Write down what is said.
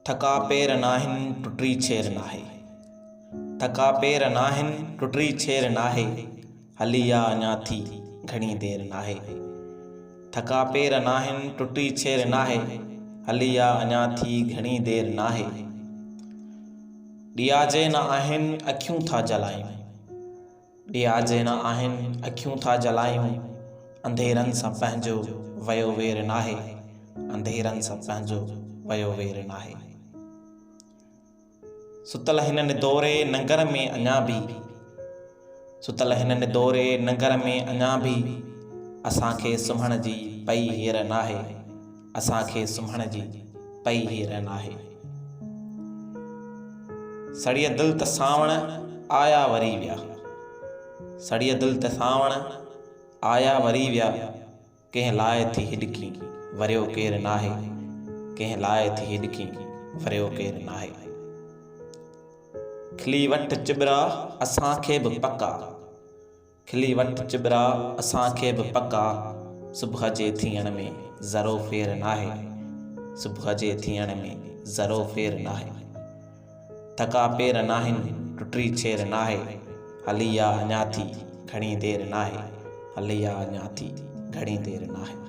थका पेर नाहिन टुटी छेर नाहे। थका पेर नाहिन टुटी छेर नाहे। हली आ अञा थी घणी देर नाहे। थका पेर नाहिन टुटी छेर नाहे। हली आ अञा थी घणी देर नाहे। ॾियाजे न आहिनि अखियूं था जलायूं। ॾियाजे न आहिनि अखियूं था जलायूं। अंधेरनि सां पंहिंजो वयो वेर नाहे। अंधेरनि सां पंहिंजो वयो वेर नाहे। सुतल हिननि दौरे नंगर में अञा भी। सुतल हिननि दौरे नंगर में अञा भी। असांखे सुम्हण जी पई हेर नाहे। असांखे सुम्हण जी पई हेर नाहे। सड़िय दिल त सावण आया वरी विया। सड़िय दिल त सावण आया वरी विया। कंहिं लाइ थी हिॾकी वरियो केर नाहे। कंहिं लाइ थी हिॾकी वरियो केर नाहे। खिली वठ चिॿरा असांखे बि पका। खिली वठ चिॿरा असांखे बि पका। सुबुह जे थियण में ज़रो फेर नाहे। सुबुह जे थियण में ज़रो फेर नाहे। थका पेर नाहिनि टुटी छेर नाहे। हली आ अञा थी घणी देर नाहे। हली आ अञा थी घणी देर नाहे।